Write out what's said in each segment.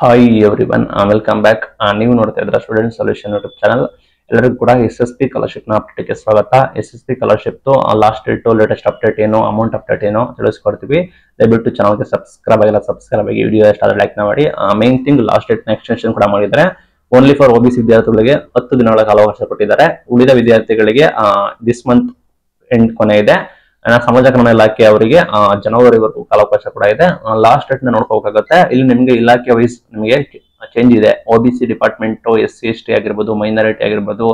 Hi everyone, welcome back. ನೀವು ನೋಡ್ತಾ ಇದ್ರ ಸ್ಟೂಡೆಂಟ್ ಸೊಲ್ಯೂಷನ್ ಯೂಟ್ಯೂಬ್ ಚಾನಲ್. ಎಲ್ಲರಿಗೂ ಕೂಡ SSP ಸ್ಕಾಲರ್ಶಿಪ್ ನ ಅಪ್ಡೇಟ್ಗೆ ಸ್ವಾಗತ. SSP scholarship last date, latest update ಏನು, ಅಮೌಂಟ್ ಅಪ್ಡೇಟ್ ಏನು ತಿಳಿಸ್ಕೊಡ್ತೀವಿ. ದಯವಿಟ್ಟು ಚಾನಲ್ಗೆ ಸಬ್ಸ್ಕ್ರೈಬ್ ಆಗಿ ವಿಡಿಯೋ ಎಷ್ಟಾದ ಲೈಕ್ ಮಾಡಿ. ಮೇನ್ ಥಿಂಗ್, ಲಾಸ್ಟ್ ಡೇಟ್ ನ ಎಕ್ಸ್ಟೆನ್ಷನ್ ಕೂಡ ಮಾಡಿದ್ದಾರೆ. ಓನ್ಲಿ ಫಾರ್ OBC ವಿದ್ಯಾರ್ಥಿಗಳಿಗೆ 10 ದಿನಗಳ ಕಾಲಾವಕಾಶ ಕೊಟ್ಟಿದ್ದಾರೆ. ಉಳಿದ ವಿದ್ಯಾರ್ಥಿಗಳಿಗೆ ದಿಸ್ ಮಂತ್ ಎಂಡ್ ಕೊನೆ ಇದೆ. ಸಮಾಜ ಕಲ್ಯಾಣ ಇಲಾಖೆ ಅವರಿಗೆ ಜನವರಿವರೆಗೂ ಕಾಲಾವಕಾಶ ಕೂಡ ಇದೆ. ಲಾಸ್ಟ್ ಡೇಟ್ ನ ನೋಡ್ಕೋಬೇಕಾಗುತ್ತೆ. ಇಲ್ಲಿ ನಿಮಗೆ ಇಲಾಖೆ ವೈಸ್ ನಿಮಗೆ ಚೇಂಜ್ ಇದೆ. OBC ಡಿಪಾರ್ಟ್ಮೆಂಟ್, SC ST ಆಗಿರ್ಬೋದು, ಮೈನಾರಿಟಿ ಆಗಿರ್ಬೋದು,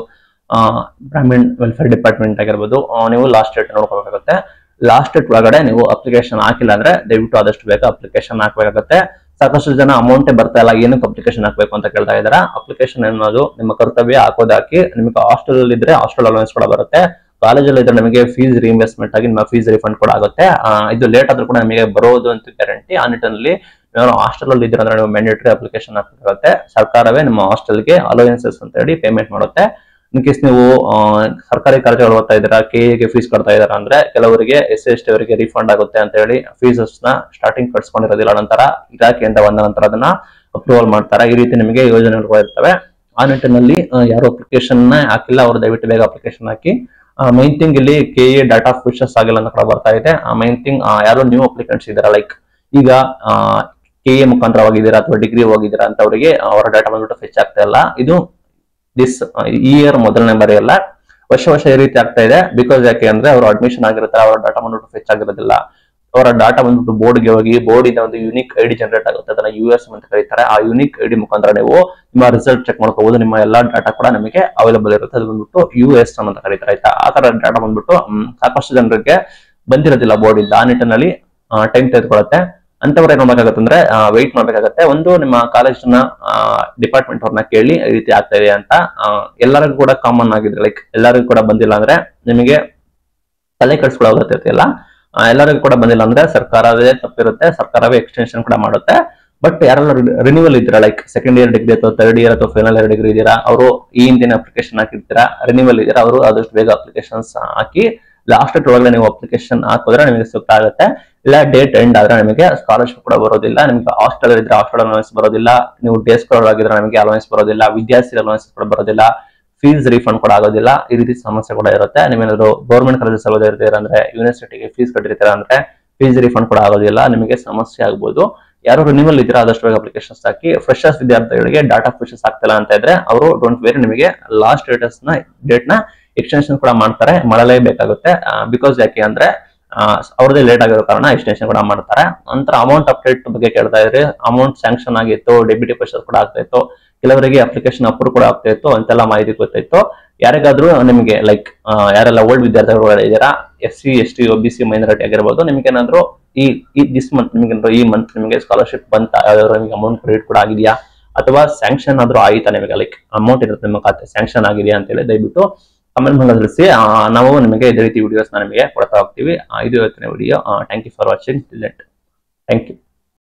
ಬ್ರಾಹ್ಮಣ್ ವೆಲ್ಫೇರ್ ಡಿಪಾರ್ಟ್ಮೆಂಟ್ ಆಗಿರ್ಬೋದು, ನೀವು ಲಾಸ್ಟ್ ಡೇಟ್ ನೋಡ್ಕೋಬೇಕಾಗುತ್ತೆ. ಲಾಸ್ಟ್ ಡೇಟ್ ಒಳಗಡೆ ನೀವು ಅಪ್ಲಿಕೇಶನ್ ಹಾಕಿಲ್ಲ ಅಂದ್ರೆ ದಯವಿಟ್ಟು ಆದಷ್ಟು ಬೇಗ ಅಪ್ಲಿಕೇಶನ್ ಹಾಕಬೇಕಾಗುತ್ತೆ. ಸಾಕಷ್ಟು ಜನ ಅಮೌಂಟೇ ಬರ್ತಾ ಇಲ್ಲ, ಏನಕ್ಕೆ ಅಪ್ಲಿಕೇಶನ್ ಹಾಕ್ಬೇಕು ಅಂತ ಕೇಳ್ತಾ ಇದ್ದಾರೆ. ಅಪ್ಲಿಕೇಶನ್ ಅನ್ನೋದು ನಿಮ್ಮ ಕರ್ತವ್ಯ, ಹಾಕಿ ನಿಮಗೆ ಹಾಸ್ಟೆಲ್ ಅಲ್ಲಿ ಇದ್ರೆ ಹಾಸ್ಟೆಲ್ ಅಲೋವೆನ್ಸ್ ಕೂಡ ಬರುತ್ತೆ. ಕಾಲೇಜಲ್ಲಿ ಇದ್ರೆ ನಿಮಗೆ ಫೀಸ್ ರಿಇಂಬರ್ಸ್ಮೆಂಟ್ ಆಗಿ ನಿಮ್ಮ ಫೀಸ್ ರಿಫಂಡ್ ಕೂಡ ಆಗುತ್ತೆ. ಇದು ಲೇಟ್ ಆದ್ರೂ ಕೂಡ ನಿಮಗೆ ಬರೋದು ಅಂತ ಗ್ಯಾರಂಟಿ. ಆ ನಿಟ್ಟಿನಲ್ಲಿ ನೀವು ಹಾಸ್ಟೆಲ್ ಅಲ್ಲಿ ಇದ್ರೆ ಅಂದ್ರೆ ನೀವು ಮ್ಯಾಂಡೇಟರಿ ಅಪ್ಲಿಕೇಶನ್ ಹಾಕಬೇಕಾಗುತ್ತೆ. ಸರ್ಕಾರವೇ ನಿಮ್ಮ ಹಾಸ್ಟೆಲ್ಗೆ ಅಲೋವೆನ್ಸಸ್ ಅಂತ ಹೇಳಿ ಪೇಮೆಂಟ್ ಮಾಡುತ್ತೆ. ಇನ್ ಕೇಸ್ ನೀವು ಸರ್ಕಾರಿ ಕಾಲೇಜಲ್ಲಿ ಓದ್ತಾ ಇದ್ದೀರಾ, KA ಫೀಸ್ ಕೊಡ್ತಾ ಇದ್ದೀರಾ ಅಂದ್ರೆ ಕೆಲವರಿಗೆ SC ST ಅವರಿಗೆ ರಿಫಂಡ್ ಆಗುತ್ತೆ ಅಂತ ಹೇಳಿ ಫೀಸಸ್ ನ ಸ್ಟಾರ್ಟಿಂಗ್ ಕಟ್ಸ್ಕೊಂಡಿರೋದಿಲ್ಲ, ನಂತರ ಇಲಾಖೆಯಿಂದ ಬಂದ ನಂತರ ಅದನ್ನ ಅಪ್ರೂವಲ್ ಮಾಡ್ತಾರೆ. ಈ ರೀತಿ ನಿಮಗೆ ಯೋಜನೆಗಳು ಇರ್ತವೆ. ಆ ನಿಟ್ಟಿನಲ್ಲಿ ಯಾರು ಅಪ್ಲಿಕೇಶನ್ ಹಾಕಿಲ್ಲ ಅವರು ದಯವಿಟ್ಟು ಬೇಗ ಅಪ್ಲಿಕೇಶನ್ ಹಾಕಿ. ಮೈನ್ ಥಿಂಗ್, ಇಲ್ಲಿ KA ಡಾಟಾ ಫಿಶಸ್ ಆಗಿಲ್ಲ ಅಂತ ಕೂಡ ಬರ್ತಾ ಇದೆ. ಮೈನ್ ಥಿಂಗ್, ಯಾರು ನ್ಯೂ ಅಪ್ಲಿಕೆಂಟ್ಸ್ ಇದಾರೆ, ಲೈಕ್ ಈಗ KA ಮುಖಾಂತರ ಹೋಗಿದ್ದೀರಾ ಅಥವಾ ಡಿಗ್ರಿ ಹೋಗಿದ್ದೀರಾ ಅಂತ ಅವರಿಗೆ ಅವರ ಡಾಟಾ ಬಂದ್ಬಿಟ್ಟು ಫೆಚ್ ಆಗ್ತಾ ಇಲ್ಲ. ಇದು ಈ ಇಯರ್ ಮೊದಲನೇ ಬಾರಿ ಅಲ್ಲ, ವರ್ಷ ಈ ರೀತಿ ಆಗ್ತಾ ಇದೆ. ಬಿಕಾಸ್ ಯಾಕೆ ಅಂದ್ರೆ ಅವರು ಅಡ್ಮಿಷನ್ ಆಗಿರ್ತಾರೆ, ಅವರ ಡಾಟಾ ಬಂದ್ಬಿಟ್ಟು ಫೆಚ್ ಆಗಿರೋದಿಲ್ಲ. ಅವರ ಡಾಟಾ ಬಂದ್ಬಿಟ್ಟು ಬೋರ್ಡ್ಗೆ ಹೋಗಿ ಬೋರ್ಡ್ ಒಂದು ಯೂನಿಕ್ ID ಜನರೇಟ್ ಆಗುತ್ತೆ, ಅದನ್ನ USM ಅಂತ ಕರೀತಾರೆ. ಆ ಯೂನಿಕ್ ID ಮುಖಾಂತರ ನೀವು ನಿಮ್ಮ ರಿಸಲ್ಟ್ ಚೆಕ್ ಮಾಡ್ಕೋಬಹುದು. ನಿಮ್ಮ ಎಲ್ಲಾ ಡಾಟಾ ಕೂಡ ನಿಮಗೆ ಅವೈಲೇಬಲ್ ಇರುತ್ತೆ. ಅದು ಬಂದ್ಬಿಟ್ಟು USM ಅಂತ ಕರೀತಾರೆ, ಆಯ್ತಾ. ಆ ತರ ಡಾಟಾ ಬಂದ್ಬಿಟ್ಟು ಸಾಕಷ್ಟು ಜನರಿಗೆ ಬಂದಿರೋದಿಲ್ಲ ಬೋರ್ಡ್ ಇಂದ. ಆ ನಿಟ್ಟಿನಲ್ಲಿ ಟೈಮ್ ತೆಗೆದುಕೊಳ್ಳುತ್ತೆ. ಅಂತವ್ರು ಏನ್ ಮಾಡ್ಬೇಕಾಗತ್ತೆ ಅಂದ್ರೆ ವೆಯ್ಟ್ ಮಾಡ್ಬೇಕಾಗತ್ತೆ. ಒಂದು, ನಿಮ್ಮ ಕಾಲೇಜಿನ ಡಿಪಾರ್ಟ್ಮೆಂಟ್ ಅವ್ರನ್ನ ಕೇಳಿ ಈ ರೀತಿ ಆಗ್ತಾ ಇದೆ ಅಂತ. ಎಲ್ಲರಿಗೂ ಕೂಡ ಕಾಮನ್ ಆಗಿದೆ, ಲೈಕ್ ಎಲ್ಲರಿಗೂ ಕೂಡ ಬಂದಿಲ್ಲ ಅಂದ್ರೆ ನಿಮಗೆ ತಲೆ ಕೆಡಿಸ್ಕೊಳ್ಳೋಗುತ್ತೆ. ಎಲ್ಲರಿಗೂ ಕೂಡ ಬಂದಿಲ್ಲ ಅಂದ್ರೆ ಸರ್ಕಾರವೇ ತಪ್ಪಿರುತ್ತೆ, ಸರ್ಕಾರವೇ ಎಕ್ಸ್ಟೆನ್ಷನ್ ಕೂಡ ಮಾಡುತ್ತೆ. ಬಟ್ ಯಾರೆಲ್ಲ ರಿನ್ಯೂವಲ್ ಇದ್ದೀರಾ, ಲೈಕ್ ಸೆಕೆಂಡ್ ಇಯರ್ ಡಿಗ್ರಿ ಅಥವಾ ಥರ್ಡ್ ಇಯರ್ ಅಥವಾ ಫೈನಲ್ ಇಯರ್ ಡಿಗ್ರಿ ಇದ್ದೀರಾ, ಅವರು ಈ ಹಿಂದಿನ ಅಪ್ಲಿಕೇಶನ್ ಹಾಕಿರ್ತೀರಾ, ರಿನ್ಯೂವಲ್ ಇದ್ದೀರಾ, ಅವರು ಆದಷ್ಟು ಬೇಗ ಅಪ್ಲಿಕೇಶನ್ಸ್ ಹಾಕಿ. ಲಾಸ್ಟ್ ಡೇಟ್ ಒಳಗಡೆ ನೀವು ಅಪ್ಲಿಕೇಶನ್ ಹಾಕಿದ್ರೆ ನಿಮಗೆ ಸೂಕ್ತ ಆಗುತ್ತೆ. ಇಲ್ಲ ಡೇಟ್ ಎಂಡ್ ಆದ್ರೆ ನಿಮಗೆ ಸ್ಕಾಲರ್ಶಿಪ್ ಕೂಡ ಬರೋದಿಲ್ಲ. ನಿಮ್ಗೆ ಹಾಸ್ಟೆಲ್ ಇದ್ರೆ ಹಾಸ್ಟೆಲ್ ಅಲೋವೆನ್ಸ್ ಬರೋದಿಲ್ಲ. ನೀವು ಡೇ ಸ್ಕಾಲರ್ ಆಗಿದ್ರೆ ನಿಮಗೆ ಅಲೋವೆನ್ಸ್ ಬರೋದಿಲ್ಲ. ವಿದ್ಯಾರ್ಥಿ ಅಲೋವೆನ್ಸ್ ಕೂಡ ಬರೋದಿಲ್ಲ. ಫೀಸ್ ರಿಫಂಡ್ ಕೂಡ ಆಗೋದಿಲ್ಲ. ಈ ರೀತಿ ಸಮಸ್ಯೆ ಕೂಡ ಇರುತ್ತೆ. ನೀವೇನಾದ್ರು ಗೌರ್ಮೆಂಟ್ ಕಾಲೇಜಸ್ ಓದಿರ್ತೀರ ಅಂದ್ರೆ, ಯೂನಿವರ್ಸಿಟಿಗೆ ಫೀಸ್ ಕಟ್ಟಿರ್ತೀರ ಅಂದ್ರೆ ಫೀಸ್ ರಿಫಂಡ್ ಕೂಡ ಆಗೋದಿಲ್ಲ, ನಿಮಗೆ ಸಮಸ್ಯೆ ಆಗ್ಬೋದು. ಯಾರು ರಿನ್ಯೂವಲ್ ಇದ್ರೆ ಆದಷ್ಟು ಬೇಗ ಅಪ್ಲಿಕೇಶನ್ಸ್ ಹಾಕಿ. ಫ್ರೆಶರ್ಸ್ ವಿದ್ಯಾರ್ಥಿಗಳಿಗೆ ಡಾಟಾ ಫಿಶಸ್ ಆಗ್ತಿಲ್ಲ ಅಂತ ಇದ್ರೆ ಅವರು ಡೋಂಟ್ ವೇರಿ, ನಿಮಗೆ ಲಾಸ್ಟ್ ಡೇಟ್ ನ ಎಕ್ಸ್ಟೆನ್ಷನ್ ಕೂಡ ಮಾಡ್ತಾರೆ, ಮಾಡಲೇಬೇಕಾಗುತ್ತೆ. ಬಿಕಾಸ್ ಯಾಕೆ ಅಂದ್ರೆ ಅವ್ರದೇ ಲೇಟ್ ಆಗಿರೋ ಕಾರಣ ಎಕ್ಸ್ಟೆನ್ಷನ್ ಕೂಡ ಮಾಡ್ತಾರೆ. ನಂತರ ಅಮೌಂಟ್ ಅಪ್ಡೇಟ್ ಬಗ್ಗೆ ಕೇಳ್ತಾ ಇದ್ರೆ, ಅಮೌಂಟ್ ಸ್ಯಾಂಕ್ಷನ್ ಆಗಿತ್ತು, ಡೆಬಿಟ್ ಡೆಪಾಸಿಟ್ ಕೂಡ ಆಗ್ತಾ ಇತ್ತು, ಕೆಲವರಿಗೆ ಅಪ್ಲಿಕೇಶನ್ ಅಪ್ರೂವ್ ಕೂಡ ಆಗ್ತಾ ಇತ್ತು, ಅಂತೆಲ್ಲ ಮಾಹಿತಿ ಗೊತ್ತಾಯ್ತು. ಯಾರಿಗಾದ್ರೂ ನಿಮಗೆ ಲೈಕ್ ಯಾರೆಲ್ಲ ಓಲ್ಡ್ ವಿದ್ಯಾರ್ಥಿಗಳು ಇದ್ದೀರಾ, SC ST OBC ಮೈನಾರಿಟಿ ಆಗಿರ್ಬೋದು, ನಿಮ್ಗೆ ಏನಾದ್ರು ದಿಸ್ ಮಂತ್ ನಿಮಗೆ ಈ ಮಂತ್ ನಿಮಗೆ ಸ್ಕಾಲರ್ಶಿಪ್ ಬಂತ, ಯಾವ್ದಾದ್ರು ನಿಮಗೆ ಅಮೌಂಟ್ ಕ್ರೆಡಿಟ್ ಕೂಡ ಆಗಿದೆಯಾ ಅಥವಾ ಸ್ಯಾಂಕ್ಷನ್ ಆದ್ರೂ ಆಯ್ತಾ, ನಿಮಗೆ ಲೈಕ್ ಅಮೌಂಟ್ ಇರುತ್ತೆ ನಿಮ್ಮ ಖಾತೆ ಸ್ಯಾಂಕ್ಷನ್ ಆಗಿದೆಯಾ ಅಂತ ಹೇಳಿ ದಯವಿಟ್ಟು ಕಮೆಂಟ್ ಮೂಲಕ ತಿಳಿಸಿ. ನಾವು ನಿಮಗೆ ಇದೇ ರೀತಿ ವಿಡಿಯೋಸ್ ನಿಮಗೆ ಕೊಡ್ತಾ ಹೋಗ್ತೀವಿ. ಇದು ಇವತ್ತಿನ video. Thank you for watching. Thank you.